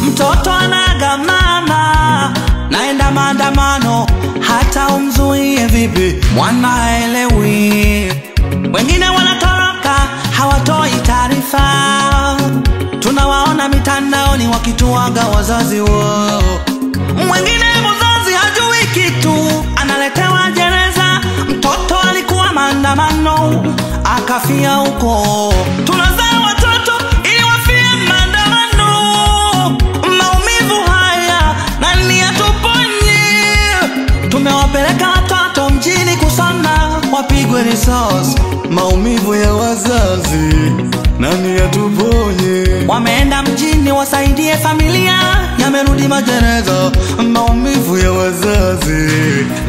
Mtoto anaga mama, naenda maandamano, hata umzuie vipi mwana haelewi. Wengine wanatoroka, hawatoi taarifa, tunawaona mitandaoni wakituaga wazazi wao. Mwingine mzazi hajui kitu, analetewa jeneza, mtoto alikuwa maandamano akafia huko. Tunazaa watoto ili wafie maandamano, maumivu haya nani atuponye? Tumewapeleka watoto mjini kusoma, wapigwe risasi, maumivu ya wazazi nani atuponye? Wameenda mjini wasaidie familia, yamerudi majeneza, maumivu ya wazazi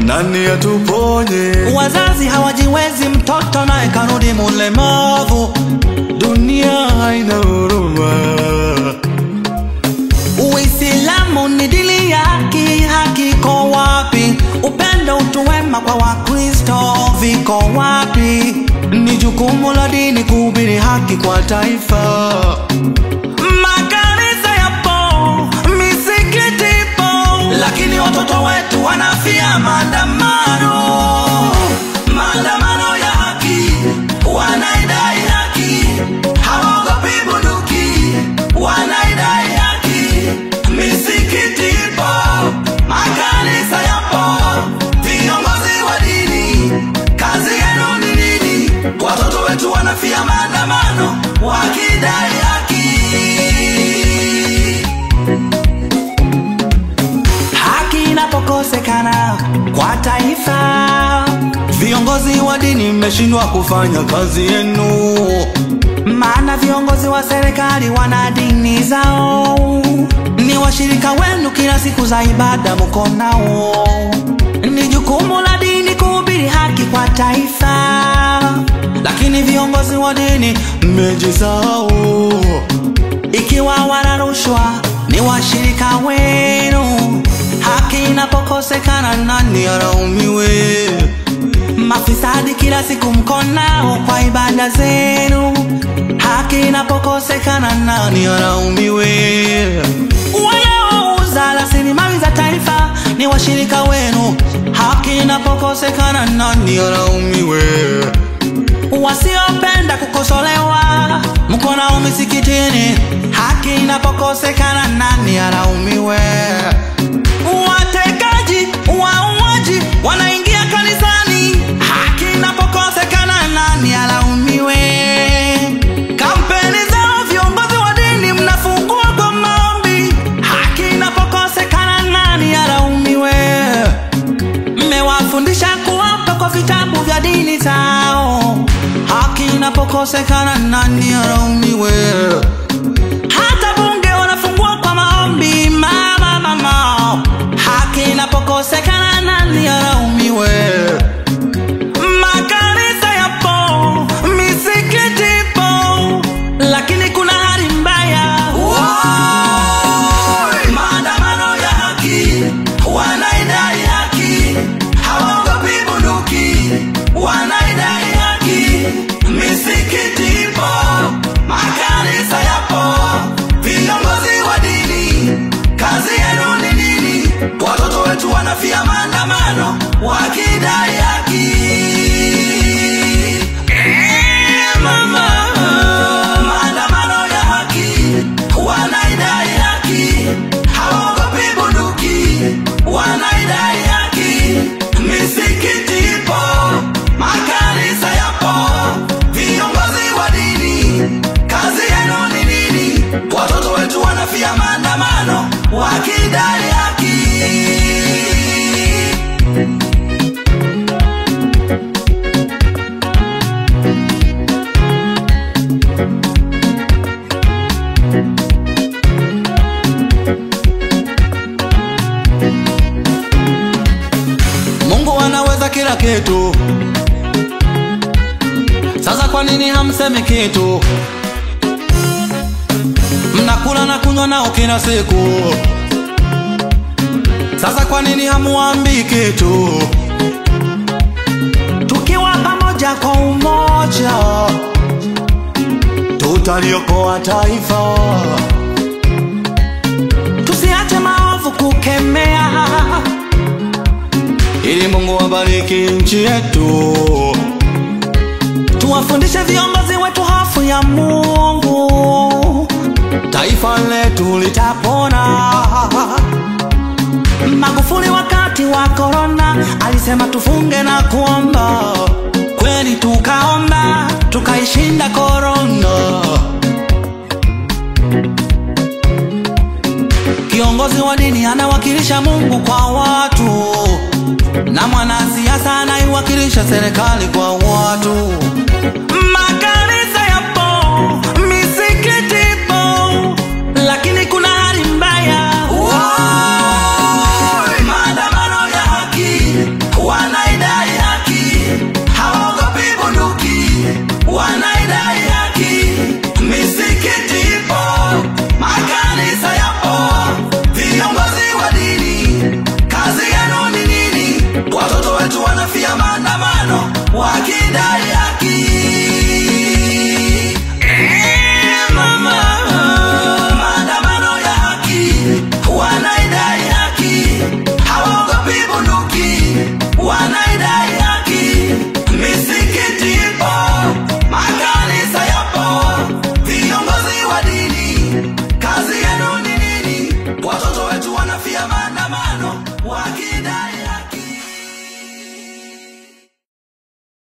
nani atuponye? Wazazi hawajiwezi, mtoto naye karudi mulemavu, dunia haina huruma. Uislamu ni dini ya haki, haki ko wapi? Upendo, utu wema kwa Wakristo viko wapi? Ni jukumu la dini kuhubiri haki kwa taifa. Makanisa yapo, misikiti ipo, lakini watoto wetu wanafia maandamano. Maandamano ya haki, wanaidai haki, hawaogopi bunduki, wanaidai haki. Misikiti ipo, makanisa yapo, viongozi wa dini, kazi yenu ni nini? Watoto wetu wanafia maandamano wakidai haki. Haki inapokosekana kwa taifa, viongozi wa dini mmeshindwa kufanya kazi yenu. Maana viongozi wa serikali wana dini zao, ni washirika wenu kila siku za ibada mko nao. Ni jukumu la dini kuhubiri haki kwa taifa, lakini viongozi wa dini mmejisahau. Ikiwa wana rushwa ni washirika wenu, haki inapokosekana nani alaumiwe? Mafisadi kila siku mko nao kwa ibada zenu, haki inapokosekana nani alaumiwe? Wanaouza rasilimali za taifa ni washirika wenu, haki inapokosekana nani alaumiwe? Wasiopenda kukosolewa mko nao misikitini, haki inapokosekana nani alaumiwe? Watekaji, wauaji wanaingia kanisani, haki inapokosekana nani alaumiwe? Kampeni zao viongozi wa dini mnafungua kwa maombi, haki inapokosekana nani alaumiwe? Mmewafundisha kuapa kwa vitabu vya dini zao, haki inapokosekana nani alaumiwe? Hata bunge wanafungua kwa maombi, mama, haki inapokosekana nani alaumiwe? Makanisa yapo, misikiti ipo, lakini kuna hali mbaya. Maandamano ya haki, wanaidai haki, hawaogopi bunduki, wanaidai haki. Misikiti ipo, makanisa yapo, viongozi wa dini, kazi yenu ni nini? Watoto wetu wanafia maandamano wakidai haki. Mama, maandamano ya haki, wanaidai haki, hawaogopi bunduki, wanaidai haki. Misikiti ipo, makanisa yapo, viongozi wa dini, kazi yenu ni nini? Watoto wetu wanafia maandamano wakidai haki. Mungu anaweza kila kitu, sasa kwa nini hamsemi kitu? wanakula na kunywa nao kila siku. Sasa kwa nini hamuambii kitu? Tukiwa pamoja kwa umoja, tutaliokoa taifa. Tusiache maovu kukemea, ili Mungu abariki nchi yetu. Tuwafundishe viongozi wetu hofu ya Mungu, taifa letu litapona. Magufuli wakati wa corona alisema tufunge na kuomba. Kweli tukaomba, tukaishinda corona. Kiongozi wa dini anawakilisha Mungu kwa watu, na mwanasiasa anaiwakilisha serikali kwa watu.